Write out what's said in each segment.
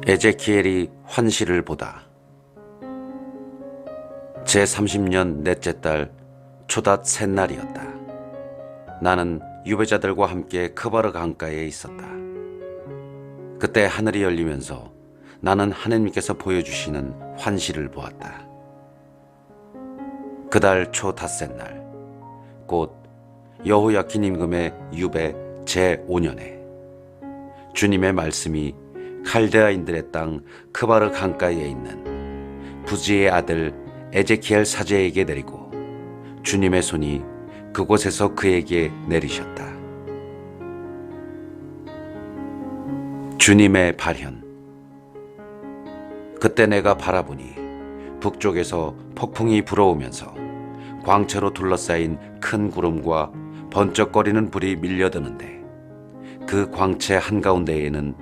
에제키엘이 환시를 보다. 제30년 넷째 달 초닷 셋날이었다. 나는 유배자들과 함께 크바르 강가에 있었다. 그때 하늘이 열리면서 나는 하느님께서 보여주시는 환시를 보았다. 그달 초 닷새 날, 곧 여호야킨 임금의 유배 제5년에 주님의 말씀이 칼데아인들의 땅 크바르 강가에 있는 부지의 아들 에제키엘 사제에게 내리고 주님의 손이 그곳에서 그에게 내리셨다. 주님의 발현. 그때 내가 바라보니 북쪽에서 폭풍이 불어오면서 광채로 둘러싸인 큰 구름과 번쩍거리는 불이 밀려드는데 그 광채 한가운데에는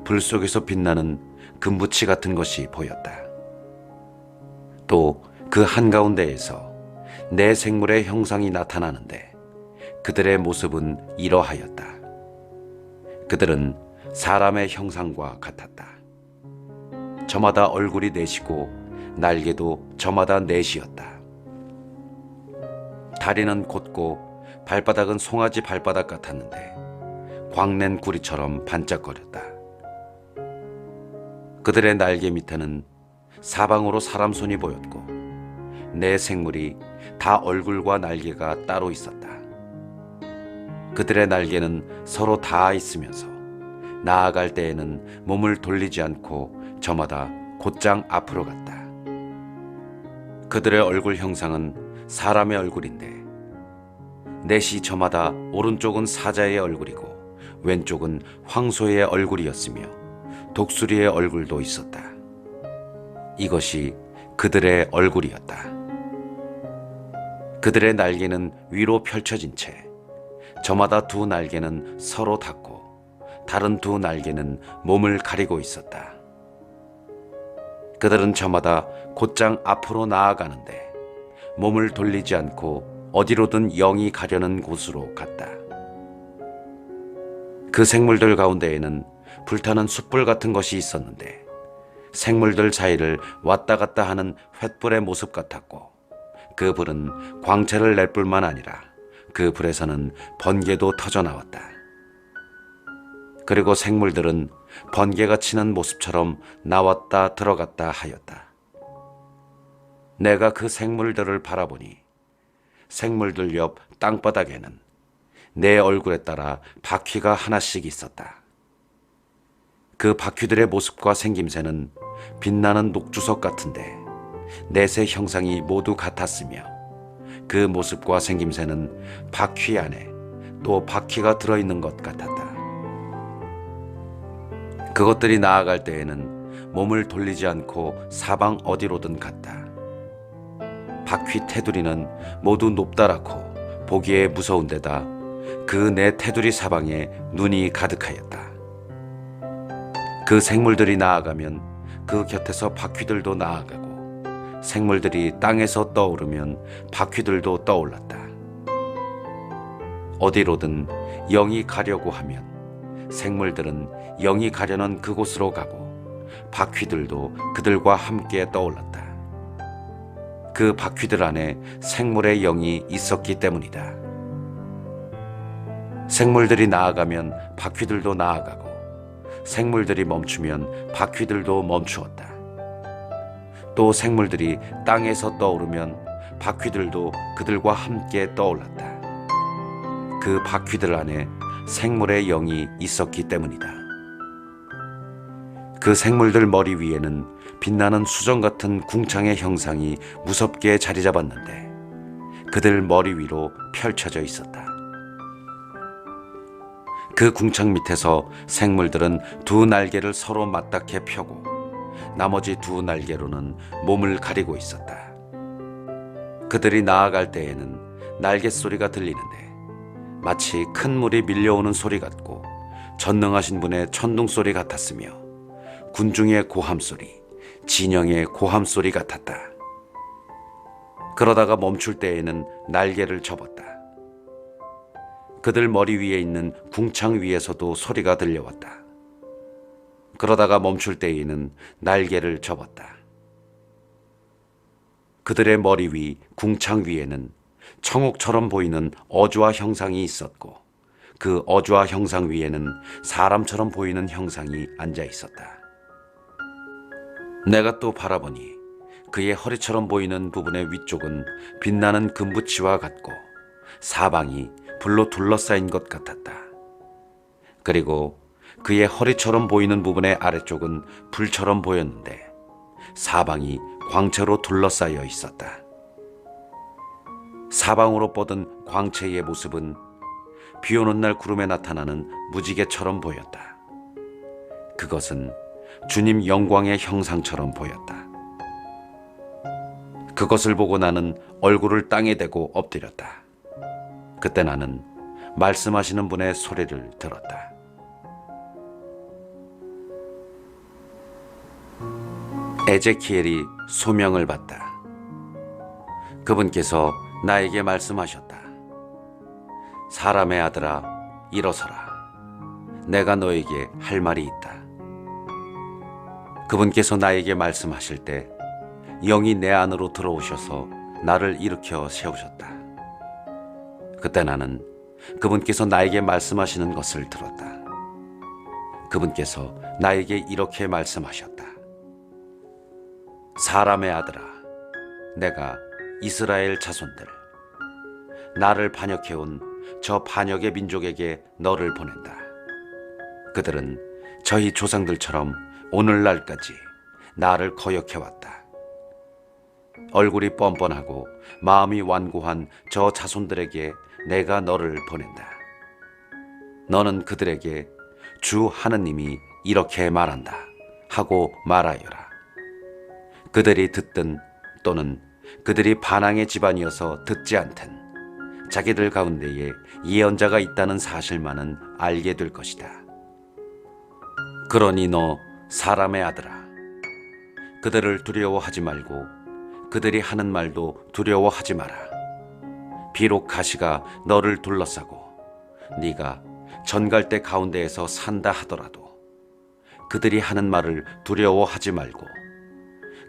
불 속에서 빛나는 금붙이 같은 것이 보였다. 또 그 한가운데에서 네 생물의 형상이 나타나는데 그들의 모습은 이러하였다. 그들은 사람의 형상과 같았다. 저마다 얼굴이 넷이고 날개도 저마다 넷이었다. 다리는 곧고 발바닥은 송아지 발바닥 같았는데 광낸 구리처럼 반짝거렸다. 그들의 날개 밑에는 사방으로 사람 손이 보였고 네 생물이 다 얼굴과 날개가 따로 있었다. 그들의 날개는 서로 닿아 있으면서 나아갈 때에는 몸을 돌리지 않고 저마다 곧장 앞으로 갔다. 그들의 얼굴 형상은 사람의 얼굴인데 넷이 저마다 오른쪽은 사자의 얼굴이고 왼쪽은 황소의 얼굴이었으며 독수리의 얼굴도 있었다. 이것이 그들의 얼굴이었다. 그들의 날개는 위로 펼쳐진 채 저마다 두 날개는 서로 닿고 다른 두 날개는 몸을 가리고 있었다. 그들은 저마다 곧장 앞으로 나아가는데 몸을 돌리지 않고 어디로든 영이 가려는 곳으로 갔다. 그 생물들 가운데에는 불타는 숯불 같은 것이 있었는데 생물들 사이를 왔다 갔다 하는 횃불의 모습 같았고 그 불은 광채를 낼 뿐만 아니라 그 불에서는 번개도 터져나왔다. 그리고 생물들은 번개가 치는 모습처럼 나왔다 들어갔다 하였다. 내가 그 생물들을 바라보니 생물들 옆 땅바닥에는 내 얼굴에 따라 바퀴가 하나씩 있었다. 그 바퀴들의 모습과 생김새는 빛나는 녹주석 같은데 넷의 형상이 모두 같았으며 그 모습과 생김새는 바퀴 안에 또 바퀴가 들어있는 것 같았다. 그것들이 나아갈 때에는 몸을 돌리지 않고 사방 어디로든 갔다. 바퀴 테두리는 모두 높다랗고 보기에 무서운 데다 그 네 테두리 사방에 눈이 가득하였다. 그 생물들이 나아가면 그 곁에서 바퀴들도 나아가고 생물들이 땅에서 떠오르면 바퀴들도 떠올랐다. 어디로든 영이 가려고 하면 생물들은 영이 가려는 그곳으로 가고 바퀴들도 그들과 함께 떠올랐다. 그 바퀴들 안에 생물의 영이 있었기 때문이다. 생물들이 나아가면 바퀴들도 나아가고 생물들이 멈추면 바퀴들도 멈추었다. 또 생물들이 땅에서 떠오르면 바퀴들도 그들과 함께 떠올랐다. 그 바퀴들 안에 생물의 영이 있었기 때문이다. 그 생물들 머리 위에는 빛나는 수정 같은 궁창의 형상이 무섭게 자리 잡았는데 그들 머리 위로 펼쳐져 있었다. 그 궁창 밑에서 생물들은 두 날개를 서로 맞닿게 펴고 나머지 두 날개로는 몸을 가리고 있었다. 그들이 나아갈 때에는 날개 소리가 들리는데 마치 큰 물이 밀려오는 소리 같고 전능하신 분의 천둥 소리 같았으며 군중의 고함 소리, 진영의 고함 소리 같았다. 그러다가 멈출 때에는 날개를 접었다. 그들 머리 위에 있는 궁창 위에서도 소리가 들려왔다. 그러다가 멈출 때에는 날개를 접었다. 그들의 머리 위 궁창 위에는 청옥처럼 보이는 어주와 형상이 있었고 그 어주와 형상 위에는 사람처럼 보이는 형상이 앉아 있었다. 내가 또 바라보니 그의 허리처럼 보이는 부분의 위쪽은 빛나는 금붙이와 같고 사방이 불로 둘러싸인 것 같았다. 그리고 그의 허리처럼 보이는 부분의 아래쪽은 불처럼 보였는데 사방이 광채로 둘러싸여 있었다. 사방으로 뻗은 광채의 모습은 비 오는 날 구름에 나타나는 무지개처럼 보였다. 그것은 주님 영광의 형상처럼 보였다. 그것을 보고 나는 얼굴을 땅에 대고 엎드렸다. 그때 나는 말씀하시는 분의 소리를 들었다. 에제키엘이 소명을 받다. 그분께서 나에게 말씀하셨다. 사람의 아들아, 일어서라. 내가 너에게 할 말이 있다. 그분께서 나에게 말씀하실 때 영이 내 안으로 들어오셔서 나를 일으켜 세우셨다. 그때 나는 그분께서 나에게 말씀하시는 것을 들었다. 그분께서 나에게 이렇게 말씀하셨다. 사람의 아들아, 내가 이스라엘 자손들, 나를 반역해온 저 반역의 민족에게 너를 보낸다. 그들은 저희 조상들처럼 오늘날까지 나를 거역해왔다. 얼굴이 뻔뻔하고 마음이 완고한 저 자손들에게 내가 너를 보낸다. 너는 그들에게 주 하느님이 이렇게 말한다 하고 말하여라. 그들이 듣든 또는 그들이 반항의 집안이어서 듣지 않든 자기들 가운데에 예언자가 있다는 사실만은 알게 될 것이다. 그러니 너 사람의 아들아, 그들을 두려워하지 말고 그들이 하는 말도 두려워하지 마라. 비록 가시가 너를 둘러싸고 네가 전갈대 가운데에서 산다 하더라도 그들이 하는 말을 두려워하지 말고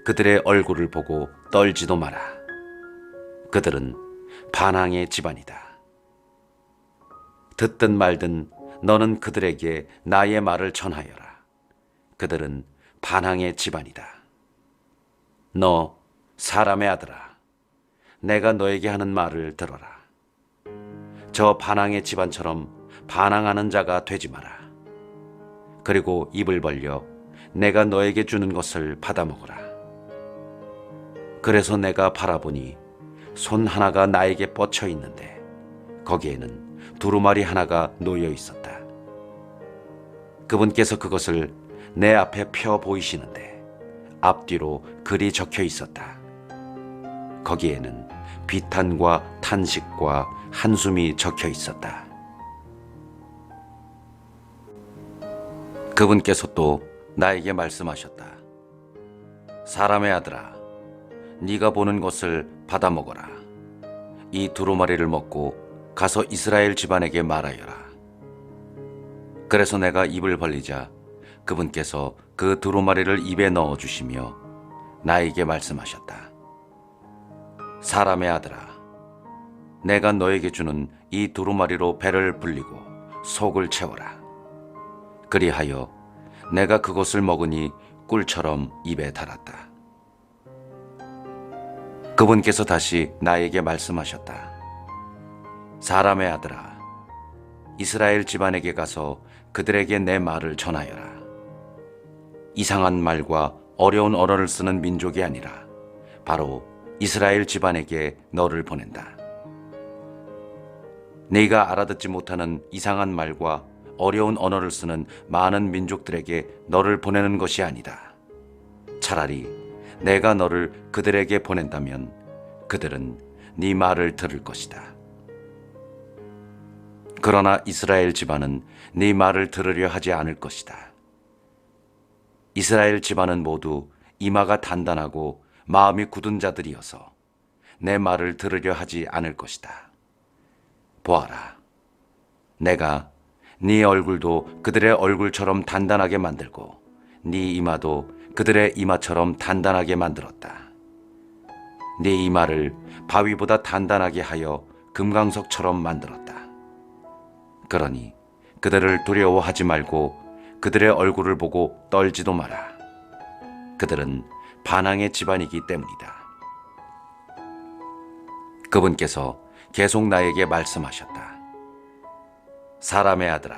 그들의 얼굴을 보고 떨지도 마라. 그들은 반항의 집안이다. 듣든 말든 너는 그들에게 나의 말을 전하여라. 그들은 반항의 집안이다. 너 사람의 아들아, 내가 너에게 하는 말을 들어라. 저 반항의 집안처럼 반항하는 자가 되지 마라. 그리고 입을 벌려 내가 너에게 주는 것을 받아먹으라. 그래서 내가 바라보니 손 하나가 나에게 뻗쳐 있는데 거기에는 두루마리 하나가 놓여 있었다. 그분께서 그것을 내 앞에 펴 보이시는데 앞뒤로 글이 적혀 있었다. 거기에는 비탄과 탄식과 한숨이 적혀 있었다. 그분께서 또 나에게 말씀하셨다. 사람의 아들아, 네가 보는 것을 받아 먹어라. 이 두루마리를 먹고 가서 이스라엘 집안에게 말하여라. 그래서 내가 입을 벌리자 그분께서 그 두루마리를 입에 넣어 주시며 나에게 말씀하셨다. 사람의 아들아, 내가 너에게 주는 이 두루마리로 배를 불리고 속을 채워라. 그리하여 내가 그것을 먹으니 꿀처럼 입에 달았다. 그분께서 다시 나에게 말씀하셨다. 사람의 아들아, 이스라엘 집안에게 가서 그들에게 내 말을 전하여라. 이상한 말과 어려운 언어를 쓰는 민족이 아니라 바로 이스라엘 집안에게 너를 보낸다. 네가 알아듣지 못하는 이상한 말과 어려운 언어를 쓰는 많은 민족들에게 너를 보내는 것이 아니다. 차라리 내가 너를 그들에게 보낸다면 그들은 네 말을 들을 것이다. 그러나 이스라엘 집안은 네 말을 들으려 하지 않을 것이다. 이스라엘 집안은 모두 이마가 단단하고 마음이 굳은 자들이어서 내 말을 들으려 하지 않을 것이다. 보아라, 내가 네 얼굴도 그들의 얼굴처럼 단단하게 만들고 네 이마도 그들의 이마처럼 단단하게 만들었다. 네 이마를 바위보다 단단하게 하여 금강석처럼 만들었다. 그러니 그들을 두려워하지 말고 그들의 얼굴을 보고 떨지도 마라. 그들은 반항의 집안이기 때문이다. 그분께서 계속 나에게 말씀하셨다. 사람의 아들아,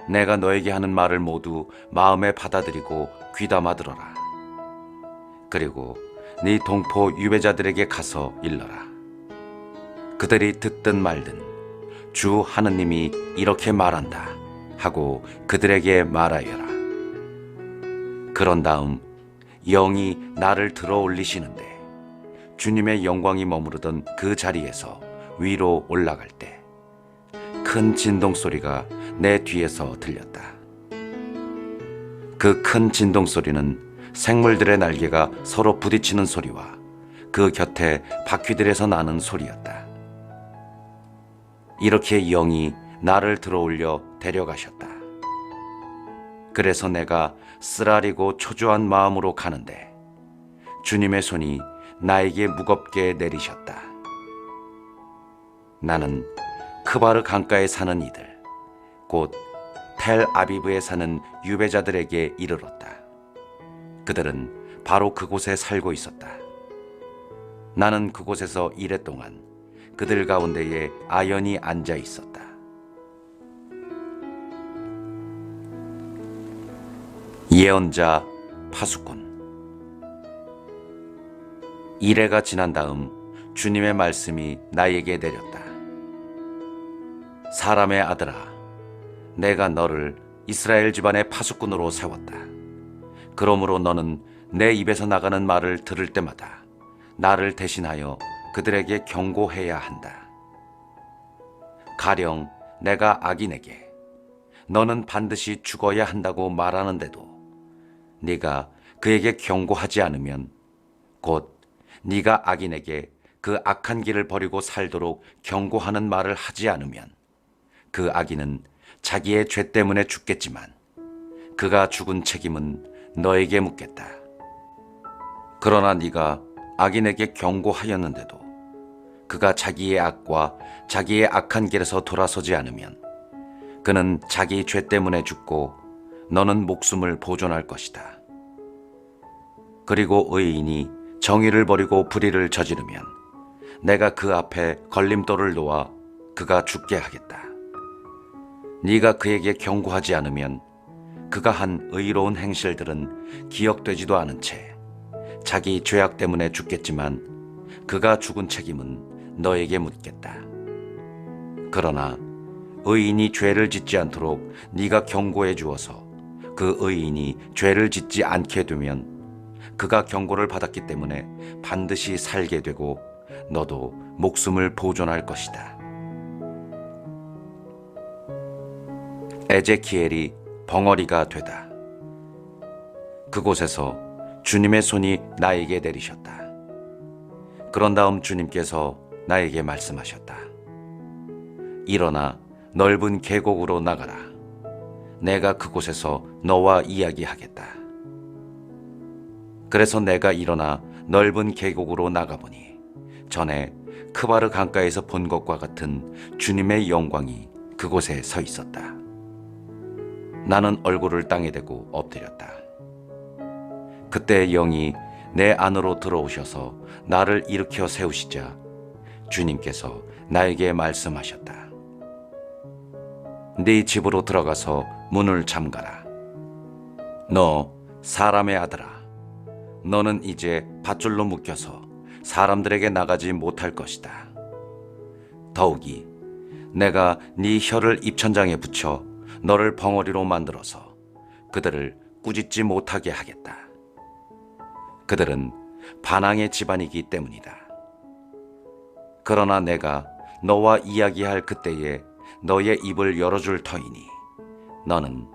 내가 너에게 하는 말을 모두 마음에 받아들이고 귀담아 들어라. 그리고 네 동포 유배자들에게 가서 일러라. 그들이 듣든 말든 주 하느님이 이렇게 말한다 하고 그들에게 말하여라. 그런 다음 영이 나를 들어 올리시는데 주님의 영광이 머무르던 그 자리에서 위로 올라갈 때 큰 진동 소리가 내 뒤에서 들렸다. 그 큰 진동 소리는 생물들의 날개가 서로 부딪히는 소리와 그 곁에 바퀴들에서 나는 소리였다. 이렇게 영이 나를 들어올려 데려가셨다. 그래서 내가 쓰라리고 초조한 마음으로 가는데 주님의 손이 나에게 무겁게 내리셨다. 나는 크바르 강가에 사는 이들, 곧 텔 아비브에 사는 유배자들에게 이르렀다. 그들은 바로 그곳에 살고 있었다. 나는 그곳에서 이래 동안 그들 가운데에 아연히 앉아 있었다. 예언자 파수꾼. 이래가 지난 다음 주님의 말씀이 나에게 내렸다. 사람의 아들아, 내가 너를 이스라엘 집안의 파수꾼으로 세웠다. 그러므로 너는 내 입에서 나가는 말을 들을 때마다 나를 대신하여 그들에게 경고해야 한다. 가령 내가 악인에게 너는 반드시 죽어야 한다고 말하는데도 네가 그에게 경고하지 않으면, 곧 네가 악인에게 그 악한 길을 버리고 살도록 경고하는 말을 하지 않으면 그 악인은 자기의 죄 때문에 죽겠지만 그가 죽은 책임은 너에게 묻겠다. 그러나 네가 악인에게 경고하였는데도 그가 자기의 악과 자기의 악한 길에서 돌아서지 않으면 그는 자기 죄 때문에 죽고 너는 목숨을 보존할 것이다. 그리고 의인이 정의를 버리고 불의를 저지르면 내가 그 앞에 걸림돌을 놓아 그가 죽게 하겠다. 네가 그에게 경고하지 않으면 그가 한 의로운 행실들은 기억되지도 않은 채 자기 죄악 때문에 죽겠지만 그가 죽은 책임은 너에게 묻겠다. 그러나 의인이 죄를 짓지 않도록 네가 경고해 주어서 그 의인이 죄를 짓지 않게 되면 그가 경고를 받았기 때문에 반드시 살게 되고 너도 목숨을 보존할 것이다. 에제키엘이 벙어리가 되다. 그곳에서 주님의 손이 나에게 내리셨다. 그런 다음 주님께서 나에게 말씀하셨다. 일어나 넓은 계곡으로 나가라. 내가 그곳에서 너와 이야기하겠다. 그래서 내가 일어나 넓은 계곡으로 나가보니 전에 크바르 강가에서 본 것과 같은 주님의 영광이 그곳에 서 있었다. 나는 얼굴을 땅에 대고 엎드렸다. 그때 영이 내 안으로 들어오셔서 나를 일으켜 세우시자 주님께서 나에게 말씀하셨다. 네 집으로 들어가서 문을 잠가라. 너 사람의 아들아, 너는 이제 밧줄로 묶여서 사람들에게 나가지 못할 것이다. 더욱이 내가 네 혀를 입천장에 붙여 너를 벙어리로 만들어서 그들을 꾸짖지 못하게 하겠다. 그들은 반항의 집안이기 때문이다. 그러나 내가 너와 이야기할 그때에 너의 입을 열어줄 터이니 너는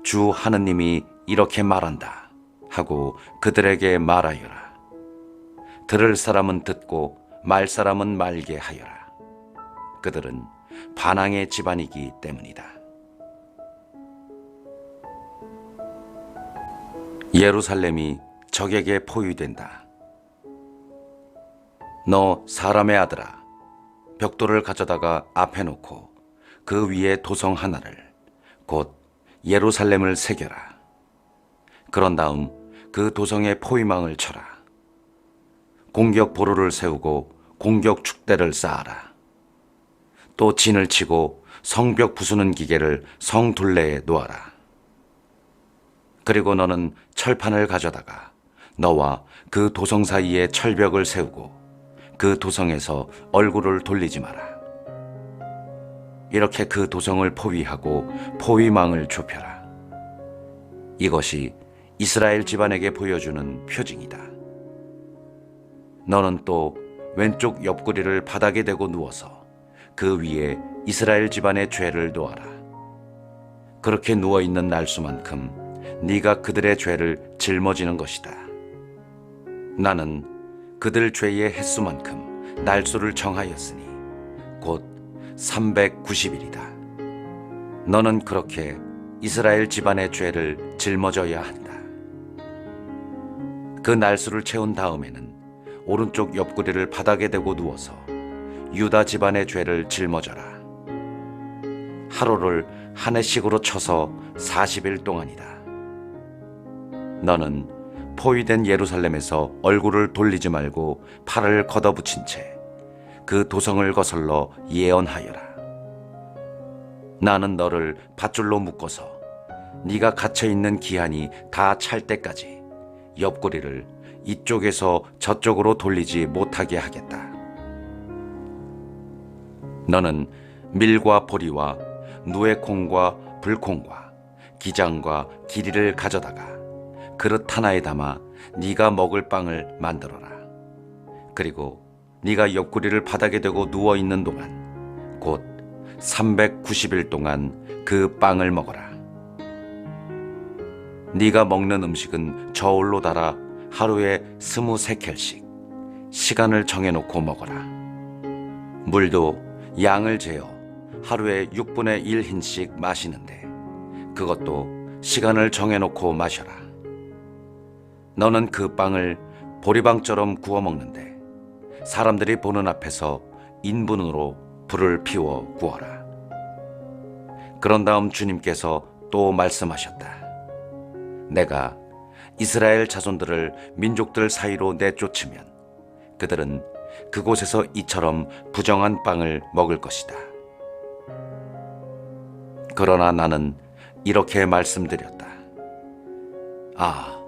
주 하느님이 이렇게 말한다 하고 그들에게 말하여라. 들을 사람은 듣고 말 사람은 말게 하여라. 그들은 반항의 집안이기 때문이다. 예루살렘이 적에게 포위된다. 너 사람의 아들아, 벽돌을 가져다가 앞에 놓고 그 위에 도성 하나를, 곧 예루살렘을 새겨라. 그런 다음 그 도성에 포위망을 쳐라. 공격 보루를 세우고 공격 축대를 쌓아라. 또 진을 치고 성벽 부수는 기계를 성 둘레에 놓아라. 그리고 너는 철판을 가져다가 너와 그 도성 사이에 철벽을 세우고 그 도성에서 얼굴을 돌리지 마라. 이렇게 그 도성을 포위하고 포위망을 좁혀라. 이것이 이스라엘 집안에게 보여주는 표징이다. 너는 또 왼쪽 옆구리를 바닥에 대고 누워서 그 위에 이스라엘 집안의 죄를 놓아라. 그렇게 누워있는 날수만큼 네가 그들의 죄를 짊어지는 것이다. 나는 그들 죄의 횟수만큼 날수를 정하였으니 곧 390일이다. 너는 그렇게 이스라엘 집안의 죄를 짊어져야 한다. 그 날수를 채운 다음에는 오른쪽 옆구리를 바닥에 대고 누워서 유다 집안의 죄를 짊어져라. 하루를 한 해씩으로 쳐서 40일 동안이다. 너는 포위된 예루살렘에서 얼굴을 돌리지 말고 팔을 걷어붙인 채 그 도성을 거슬러 예언하여라. 나는 너를 밧줄로 묶어서 네가 갇혀있는 기한이 다 찰 때까지 옆구리를 이쪽에서 저쪽으로 돌리지 못하게 하겠다. 너는 밀과 보리와 누의 콩과 불콩과 기장과 기리를 가져다가 그릇 하나에 담아 네가 먹을 빵을 만들어라. 그리고 네가 옆구리를 바닥에 대고 누워있는 동안 곧 390일 동안 그 빵을 먹어라. 네가 먹는 음식은 저울로 달아 하루에 23켈씩 시간을 정해놓고 먹어라. 물도 양을 재어 하루에 6분의 1흰씩 마시는데 그것도 시간을 정해놓고 마셔라. 너는 그 빵을 보리빵처럼 구워 먹는데 사람들이 보는 앞에서 인분으로 불을 피워 구워라. 그런 다음 주님께서 또 말씀하셨다. 내가 이스라엘 자손들을 민족들 사이로 내쫓으면 그들은 그곳에서 이처럼 부정한 빵을 먹을 것이다. 그러나 나는 이렇게 말씀드렸다. 아,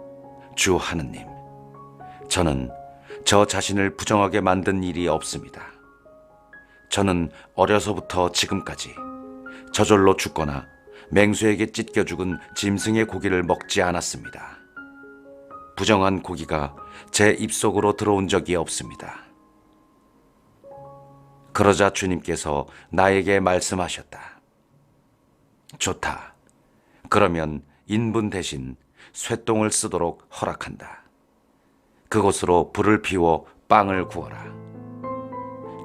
주 하느님, 저는 저 자신을 부정하게 만든 일이 없습니다. 저는 어려서부터 지금까지 저절로 죽거나 맹수에게 찢겨 죽은 짐승의 고기를 먹지 않았습니다. 부정한 고기가 제 입속으로 들어온 적이 없습니다. 그러자 주님께서 나에게 말씀하셨다. 좋다. 그러면 인분 대신 쇠똥을 쓰도록 허락한다. 그곳으로 불을 피워 빵을 구워라.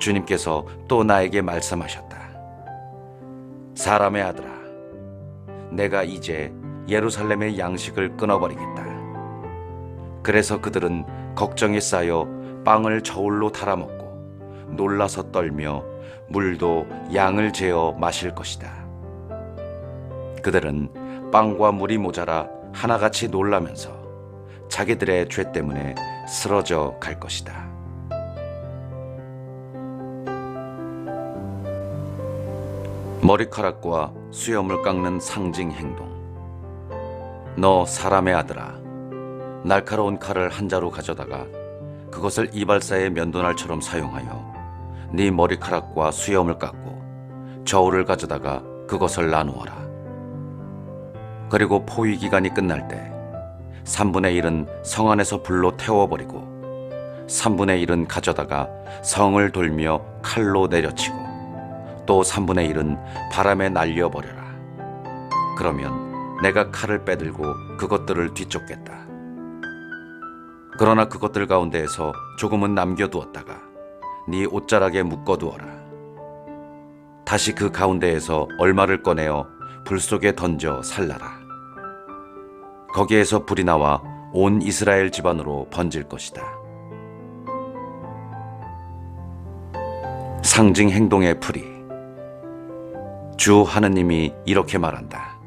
주님께서 또 나에게 말씀하셨다. 사람의 아들아, 내가 이제 예루살렘의 양식을 끊어버리겠다. 그래서 그들은 걱정에 쌓여 빵을 저울로 달아먹고 놀라서 떨며 물도 양을 재어 마실 것이다. 그들은 빵과 물이 모자라 하나같이 놀라면서 자기들의 죄 때문에 쓰러져 갈 것이다. 머리카락과 수염을 깎는 상징 행동. 너 사람의 아들아, 날카로운 칼을 한 자루 가져다가 그것을 이발사의 면도날처럼 사용하여 네 머리카락과 수염을 깎고 저울을 가져다가 그것을 나누어라. 그리고 포위 기간이 끝날 때 3분의 1은 성 안에서 불로 태워버리고 3분의 1은 가져다가 성을 돌며 칼로 내려치고 또 3분의 1은 바람에 날려버려라. 그러면 내가 칼을 빼들고 그것들을 뒤쫓겠다. 그러나 그것들 가운데에서 조금은 남겨두었다가 네 옷자락에 묶어두어라. 다시 그 가운데에서 얼마를 꺼내어 불 속에 던져 살라라. 거기에서 불이 나와 온 이스라엘 집안으로 번질 것이다. 상징 행동의 풀이. 주 하느님이 이렇게 말한다.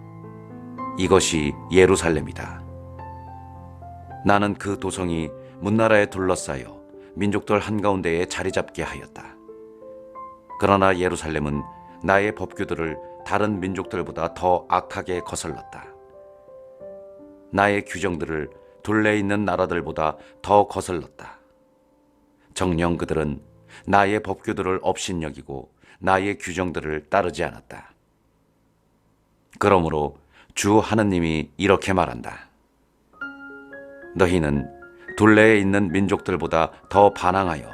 이것이 예루살렘이다. 나는 그 도성이 문나라에 둘러싸여 민족들 한가운데에 자리 잡게 하였다. 그러나 예루살렘은 나의 법규들을 다른 민족들보다 더 악하게 거슬렀다. 나의 규정들을 둘레 있는 나라들보다 더 거슬렀다. 정녕 그들은 나의 법규들을 업신여기고 나의 규정들을 따르지 않았다. 그러므로 주 하느님이 이렇게 말한다. 너희는 둘레에 있는 민족들보다 더 반항하여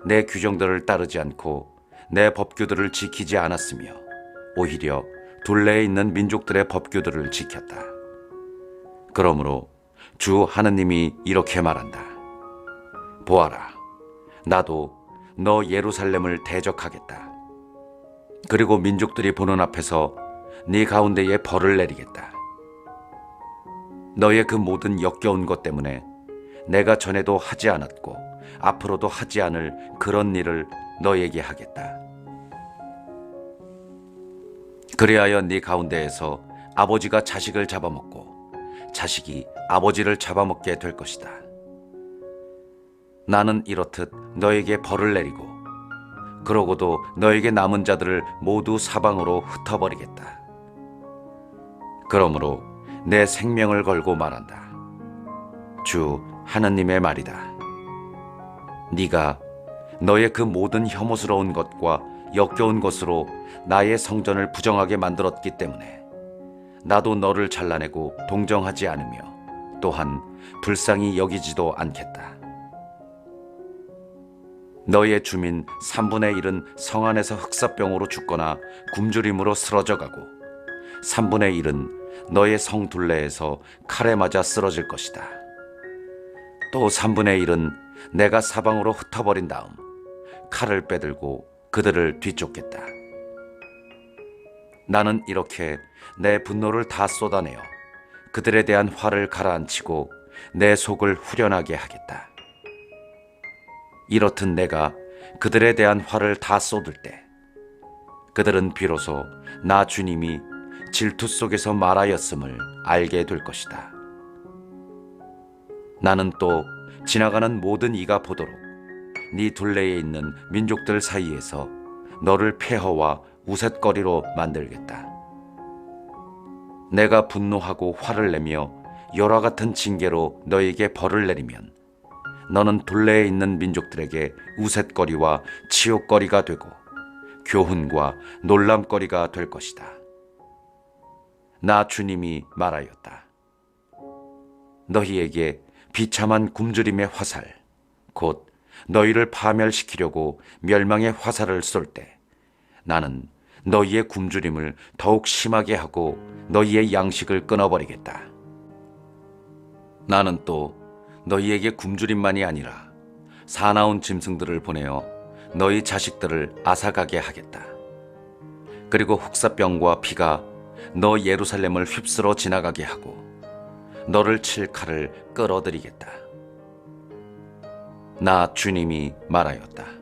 내 규정들을 따르지 않고 내 법규들을 지키지 않았으며 오히려 둘레에 있는 민족들의 법규들을 지켰다. 그러므로 주 하느님이 이렇게 말한다. 보아라, 나도 너 예루살렘을 대적하겠다. 그리고 민족들이 보는 앞에서 네 가운데에 벌을 내리겠다. 너의 그 모든 역겨운 것 때문에 내가 전에도 하지 않았고 앞으로도 하지 않을 그런 일을 너에게 하겠다. 그리하여 네 가운데에서 아버지가 자식을 잡아먹고 자식이 아버지를 잡아먹게 될 것이다. 나는 이렇듯 너에게 벌을 내리고 그러고도 너에게 남은 자들을 모두 사방으로 흩어버리겠다. 그러므로 내 생명을 걸고 말한다. 주 하느님의 말이다. 네가 너의 그 모든 혐오스러운 것과 역겨운 것으로 나의 성전을 부정하게 만들었기 때문에 나도 너를 잘라내고 동정하지 않으며 또한 불쌍히 여기지도 않겠다. 너의 주민 3분의 1은 성 안에서 흑사병으로 죽거나 굶주림으로 쓰러져 가고 3분의 1은 너의 성 둘레에서 칼에 맞아 쓰러질 것이다. 또 3분의 1은 내가 사방으로 흩어버린 다음 칼을 빼들고 그들을 뒤쫓겠다. 나는 이렇게 내 분노를 다 쏟아내어 그들에 대한 화를 가라앉히고 내 속을 후련하게 하겠다. 이렇듯 내가 그들에 대한 화를 다 쏟을 때 그들은 비로소 나 주님이 질투 속에서 말하였음을 알게 될 것이다. 나는 또 지나가는 모든 이가 보도록 네 둘레에 있는 민족들 사이에서 너를 폐허와 우쇳거리로 만들겠다. 내가 분노하고 화를 내며 열화 같은 징계로 너에게 벌을 내리면 너는 둘레에 있는 민족들에게 우쇳거리와 치욕거리가 되고 교훈과 놀람거리가 될 것이다. 나 주님이 말하였다. 너희에게 비참한 굶주림의 화살, 곧 너희를 파멸시키려고 멸망의 화살을 쏠 때 나는 너희의 굶주림을 더욱 심하게 하고 너희의 양식을 끊어버리겠다. 나는 또 너희에게 굶주림만이 아니라 사나운 짐승들을 보내어 너희 자식들을 앗아가게 하겠다. 그리고 흑사병과 피가 너 예루살렘을 휩쓸어 지나가게 하고 너를 칠 칼을 끌어들이겠다. 나 주님이 말하였다.